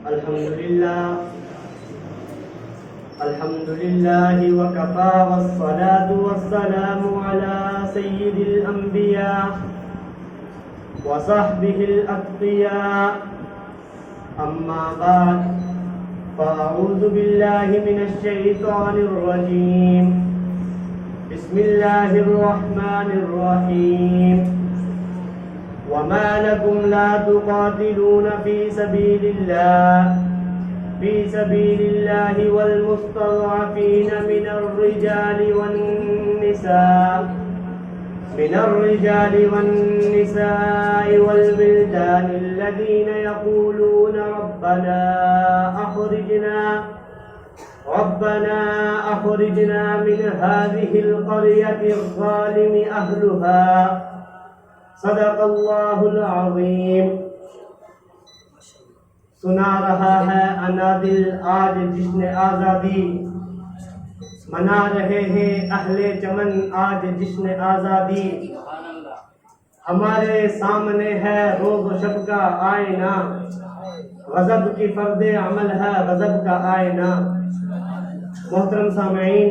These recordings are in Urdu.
الحمد لله وكفى والصلاة والسلام على سيد الأنبياء وصحبه الأتقياء أما بعد فأعوذ بالله من الشيطان الرجيم بسم الله الرحمن الرحيم وما لكم لا تقاتلون في سبيل الله والمستضعفين من الرجال والنساء والولدان الذين يقولون ربنا أخرجنا من هذه القرية الظالم أهلها صدق اللہ العظیم۔ سنا رہا ہے انادل آج جشن آزادی، منا رہے ہیں اہل چمن آج جشن آزادی۔ ہمارے سامنے ہے روز و شب کا آئینہ، غضب کی فرد عمل ہے غضب کا آئینہ۔ محترم سامعین،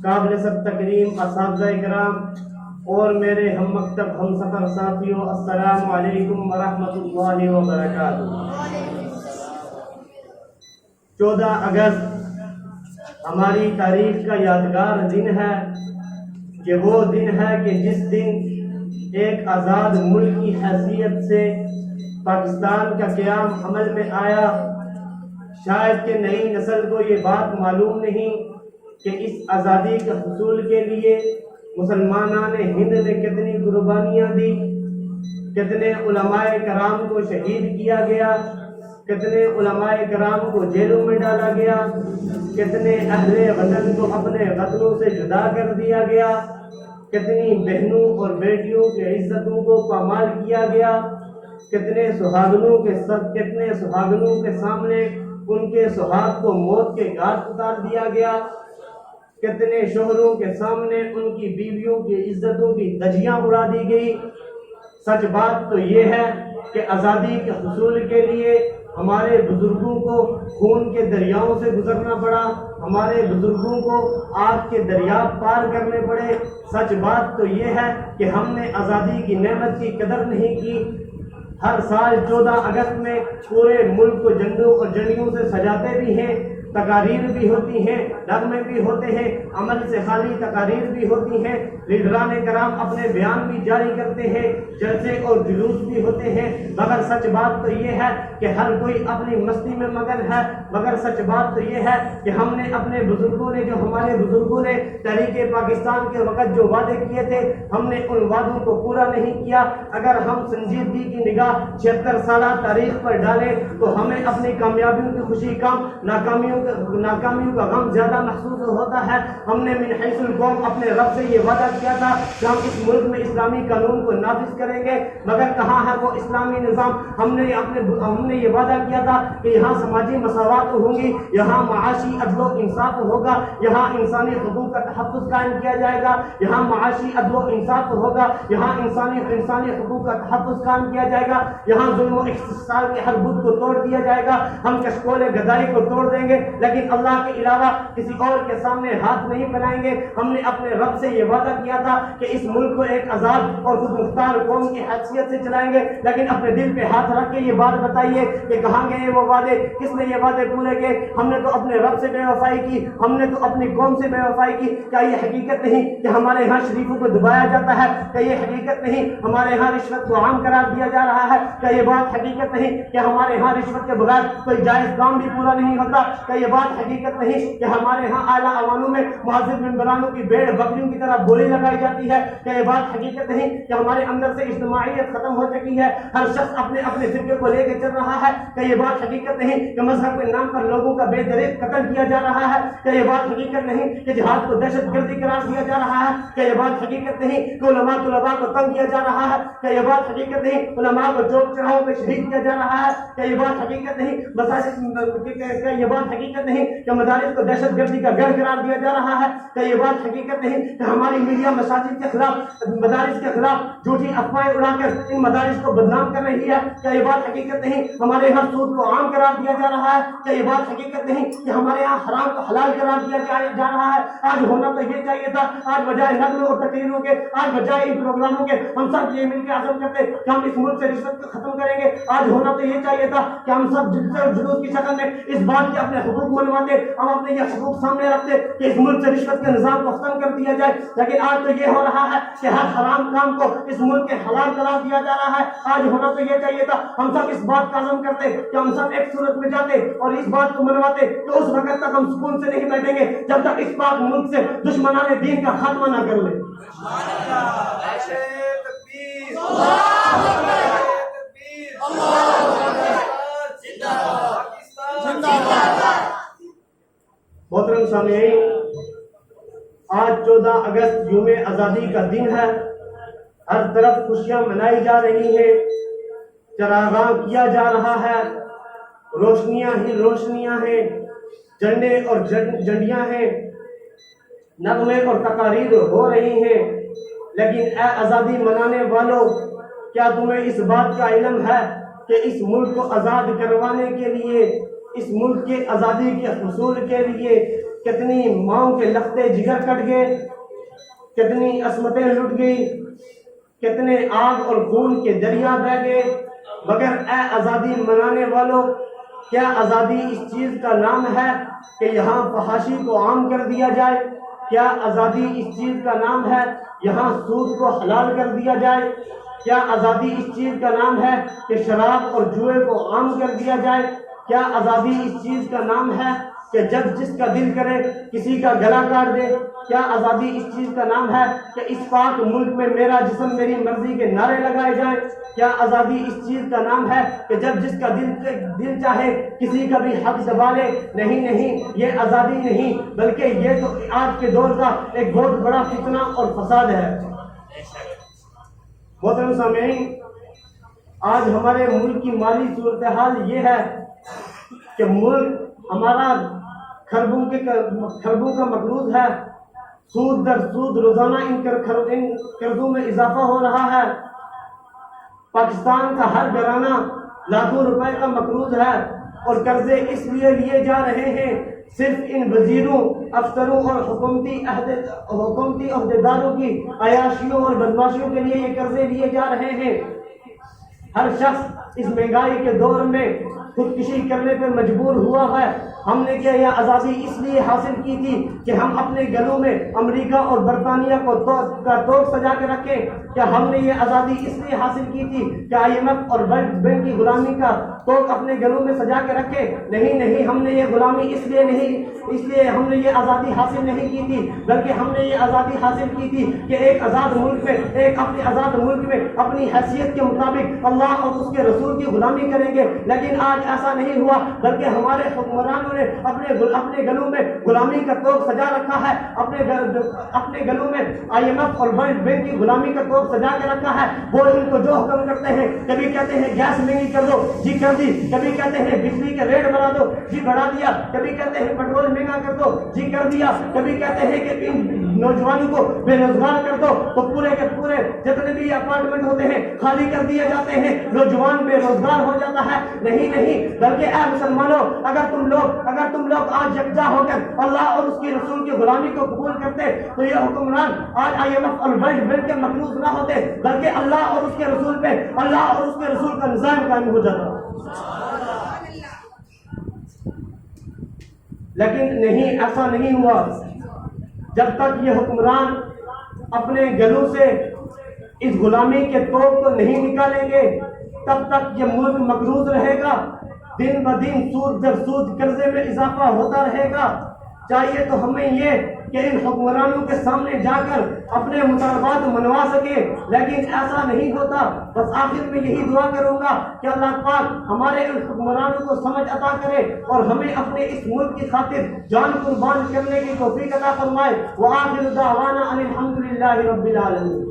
قابل سب تکریم اساتذہ کرام اور میرے ہم مکتب ہم سفر ساتھیوں، السلام علیکم ورحمۃ اللہ وبرکاتہ۔ 14 اگست ہماری تاریخ کا یادگار دن ہے، کہ وہ دن ہے کہ جس دن ایک آزاد ملک کی حیثیت سے پاکستان کا قیام عمل میں آیا۔ شاید کہ نئی نسل کو یہ بات معلوم نہیں کہ اس آزادی کے حصول کے لیے مسلمانان ہند نے کتنی قربانیاں دی، کتنے علماء کرام کو شہید کیا گیا، کتنے علماء کرام کو جیلوں میں ڈالا گیا، کتنے اہل وطن کو اپنے وطنوں سے جدا کر دیا گیا، کتنی بہنوں اور بیٹیوں کے عزتوں کو پامال کیا گیا، کتنے سہاگنوں کے سامنے ان کے سہاگ کو موت کے گھاٹ اتار دیا گیا، کتنے شوہروں کے سامنے ان کی بیویوں کی عزتوں کی دھجیاں اڑا دی گئی۔ سچ بات تو یہ ہے کہ آزادی کے حصول کے لیے ہمارے بزرگوں کو خون کے دریاؤں سے گزرنا پڑا، ہمارے بزرگوں کو آگ کے دریا پار کرنے پڑے۔ سچ بات تو یہ ہے کہ ہم نے آزادی کی نعمت کی قدر نہیں کی۔ ہر سال 14 اگست میں پورے ملک کو جھنڈوں اور جھنڈیوں سے سجاتے بھی ہیں، تقاریر بھی ہوتی ہیں، نغمے بھی ہوتے ہیں، عمل سے خالی تقاریر بھی ہوتی ہیں، لیڈران کرام اپنے بیان بھی جاری کرتے ہیں، جلسے اور جلوس بھی ہوتے ہیں، مگر سچ بات تو یہ ہے کہ ہر کوئی اپنی مستی میں مگن ہے۔ مگر سچ بات تو یہ ہے کہ ہم نے اپنے ہمارے بزرگوں نے تحریک پاکستان کے وقت جو وعدے کیے تھے، ہم نے ان وعدوں کو پورا نہیں کیا۔ اگر ہم سنجیدگی کی نگاہ 76 سالہ تاریخ پر ڈالیں تو ہمیں اپنی کامیابیوں کی خوشی کم، ناکامیوں کا غم زیادہ محسوس ہوتا ہے۔ ہم نے من حیث القوم اپنے رب سے یہ وعدہ کیا تھا کہ ہم اس ملک میں اسلامی قانون کو نافذ کریں گے، مگر کہاں ہے وہ اسلامی نظام؟ ہم نے یہ وعدہ کیا تھا کہ یہاں سماجی مساوات ہوں گی، یہاں معاشی عدل و انصاف ہوگا، یہاں انسانی حقوق کا تحفظ قائم کیا جائے گا، یہاں معاشی عدل و انصاف ہوگا، یہاں انسانی حقوق کا تحفظ قائم کیا جائے گا، یہاں ظلم و استحصال کے ہر بت کو توڑ دیا جائے گا، ہم کشکول گدائی کو توڑ دیں گے، لیکن اللہ کے علاوہ کسی اور کے سامنے ہاتھ نہیں پھیلائیں گے۔ ہم نے اپنے رب سے یہ وعدہ کیا تھا کہ اس ملک کو ایک آزاد اور خود مختار قوم کی حیثیت سے چلائیں گے، لیکن اپنے دل پہ ہاتھ رکھ کے یہ بات بتائیے کہ کہاں گئے وہ وعدے؟ کس نے یہ وعدے پورے کیے؟ ہم نے تو اپنے رب سے بے وفائی کی، ہم نے تو اپنی قوم سے بے وفائی کی۔ کیا یہ حقیقت نہیں کہ ہمارے ہاں شریفوں کو دبایا جاتا ہے؟ کیا یہ حقیقت نہیں ہمارے ہاں رشوت کو عام قرار دیا جا رہا ہے؟ کیا یہ بات حقیقت نہیں کہ ہمارے ہاں رشوت کے بغیر کوئی جائز کام بھی پورا نہیں ہوتا؟ کیا یہ بات حقیقت نہیں کہ ہمارے ہاں اعلیٰ عوانوں میں معزز ممبرانوں کی بھیڑ بکریوں کی طرح بولی لگائی جاتی ہے؟ کیا یہ بات حقیقت نہیں کہ ہمارے اندر سے اجتماعیت ختم ہو چکی ہے، ہر شخص اپنے فرقے کو لے کے چل رہا ہے؟ کیا یہ بات حقیقت نہیں کہ مذہب کے نام پر لوگوں کا بے دریغ قتل کیا جا رہا ہے؟ کیا یہ بات حقیقت نہیں کہ جہاد کو دہشت گردی قرار دیا جا رہا ہے؟ کیا یہ بات حقیقت نہیں کہ علماء طلباء کو تنگ کیا جا رہا ہے؟ کیا یہ بات حقیقت نہیں علماء کو چوک چوراہوں پہ شہید کیا جا رہا ہے؟ کیا یہ بات حقیقت نہیں کیا یہ بات حقیقت نہیں کہ مدارس کو دہشت گردی کا گھر قرار دیا جا رہا ہے؟ کیا یہ بات حقیقت نہیں کہ ہماری میڈیا مساجد کے خلاف، مدارس کے خلاف جھوٹی افواہیں اڑا کر ان مدارس کو بدنام کر رہی ہے؟ کیا یہ بات حقیقت نہیں ہمارے یہاں سود کو عام قرار دیا جا رہا ہے؟ کیا یہ بات حقیقت نہیں کہ ہمارے یہاں حرام کو حلال قرار دیا جا رہا ہے؟ آج ہونا تو یہ چاہیے تھا، آج بجائے نظم اور تقریروں کے، آج بجائے ان پروگراموں کے، ہم سب یہ مل کے عزم کرتے کہ ہم اس ملک سے رشوت کو ختم کریں گے۔ آج ہونا تو یہ چاہیے تھا کہ ہم سب جلوس کی شکل میں اس بات کے اپنے حقوق منواتے، ہم اپنے یہ حقوق سامنے رکھتے کہ اس ملک سے رشوت کے نظام کو ختم کر دیا جائے۔ لیکن آج تو یہ ہو رہا ہے کہ ہر حرام کام کو اس ملک کے حلال قرار دیا جا رہا ہے۔ آج ہونا تو یہ چاہیے تھا ہم سب اس بات کا عزم کرتے کہ ہم سب ایک صورت میں جاتے اور اس بات کو منواتے کہ اس وقت تک ہم سکون سے نہیں بیٹھیں گے جب تک اس پاک ملک سے دشمنان دین کا خاتمہ نہ کر لیں۔ محترم سامعین، آج 14 اگست یوم آزادی کا دن ہے۔ ہر طرف خوشیاں منائی جا رہی ہیں، چراغاں کیا جا رہا ہے، روشنیاں ہی روشنیاں ہیں، جھنڈے اور جھنڈیاں ہیں، نغمے اور تقاریر ہو رہی ہیں۔ لیکن اے آزادی منانے والوں، کیا تمہیں اس بات کا علم ہے کہ اس ملک کو آزاد کروانے کے لیے، اس ملک کے آزادی کے حصول کے لیے کتنی ماؤں کے لختے جگر کٹ گئے، کتنی عصمتیں لٹ گئی، کتنے آگ اور خون کے دریا بہہ گئے؟ مگر اے آزادی منانے والوں، کیا آزادی اس چیز کا نام ہے کہ یہاں فحاشی کو عام کر دیا جائے؟ کیا آزادی اس چیز کا نام ہے یہاں سود کو حلال کر دیا جائے؟ کیا آزادی اس چیز کا نام ہے کہ شراب اور جوئے کو عام کر دیا جائے؟ کیا آزادی اس چیز کا نام ہے کہ جب جس کا دل کرے کسی کا گلا کاٹ دے؟ کیا آزادی اس چیز کا نام ہے کہ اس پاک ملک میں میرا جسم میری مرضی کے نعرے لگائے جائیں؟ کیا آزادی اس چیز کا نام ہے کہ جب جس کا دل چاہے کسی کا بھی حق دبا لے؟ نہیں، یہ آزادی نہیں، بلکہ یہ تو آج کے دور کا ایک بہت بڑا فتنہ اور فساد ہے۔ محترم سامعین، آج ہمارے ملک کی مالی صورتحال یہ ہے کہ ملک ہمارا خربوں کا مقروض ہے، سود در سود روزانہ ان قرضوں میں اضافہ ہو رہا ہے۔ پاکستان کا ہر گھرانہ لاکھوں روپے کا مقروض ہے، اور قرضے اس لیے لیے جا رہے ہیں صرف ان وزیروں، افسروں اور حکومتی عہدیداروں کی عیاشیوں اور بدماشیوں کے لیے یہ قرضے لیے جا رہے ہیں۔ ہر شخص اس مہنگائی کے دور میں خودکشی کرنے پہ مجبور ہوا ہے۔ ہم نے کیا یہ آزادی اس لیے حاصل کی تھی کہ ہم اپنے گلوں میں امریکہ اور برطانیہ کو توق سجا کے رکھیں؟ کیا ہم نے یہ آزادی اس لیے حاصل کی تھی کہ IMF اور ورلڈ بینک کی غلامی کا توق اپنے گلوں میں سجا کے رکھیں؟ نہیں، ہم نے یہ غلامی اس لیے ہم نے یہ آزادی حاصل نہیں کی تھی، بلکہ ہم نے یہ آزادی حاصل کی تھی کہ ایک آزاد ملک میں، ایک اپنے آزاد ملک میں اپنی حیثیت کے مطابق اللہ اور اس کے رسول کی غلامی کریں گے۔ لیکن آج ایسا نہیں ہوا، بلکہ ہمارے حکمرانوں نے اپنے گلوں میں غلامی کا توق سجا رکھا ہے، اپنے گلوں میں IMF اور ورلڈ بینک کی غلامی کا توق سجا کے رکھا ہے۔ وہ ان کو جو حکم کرتے ہیں، کبھی کہتے ہیں گیس مہنگی کر دو، جی کر دی، کبھی کہتے ہیں بجلی کے ریٹ بڑھا دو، جی بڑھا دیا، کبھی کہتے ہیں پیٹرول مہنگا کر دو، جی کر دیا، کبھی کہتے ہیں کہ ان نوجوانوں کو بے روزگار کر دو، تو پورے کے پورے جتنے بھی اپارٹمنٹ ہوتے ہیں خالی کر دیے جاتے ہیں، نوجوان بے روزگار ہو جاتا ہے۔ نہیں، بلکہ اے مسلمانوں، اگر تم لوگ آج یکجا ہو کر اللہ اور اس کے رسول کی غلامی کو قبول کرتے تو یہ حکمران آج IMF اور ورلڈ بینک کے مقروض نہ ہوتے، بلکہ اللہ اور اس کے رسول پہ اللہ اور اس کے رسول کا نظام قائم ہو جاتا۔ لیکن نہیں، ایسا نہیں ہوا۔ جب تک یہ حکمران اپنے گلوں سے اس غلامی کے توق کو نہیں نکالیں گے، تب تک یہ ملک مقروض رہے گا، دن بدن سود در سود قرضے میں اضافہ ہوتا رہے گا۔ چاہیے تو ہمیں یہ کہ ان حکمرانوں کے سامنے جا کر اپنے مطالبات منوا سکے، لیکن ایسا نہیں ہوتا۔ بس آخر میں یہی دعا کروں گا کہ اللہ پاک ہمارے ان حکمرانوں کو سمجھ عطا کرے اور ہمیں اپنے اس ملک کی خاطر جان قربان کرنے کی توفیق عطا فرمائے۔ وآخر دعوانا ان الحمد للہ رب العالمین۔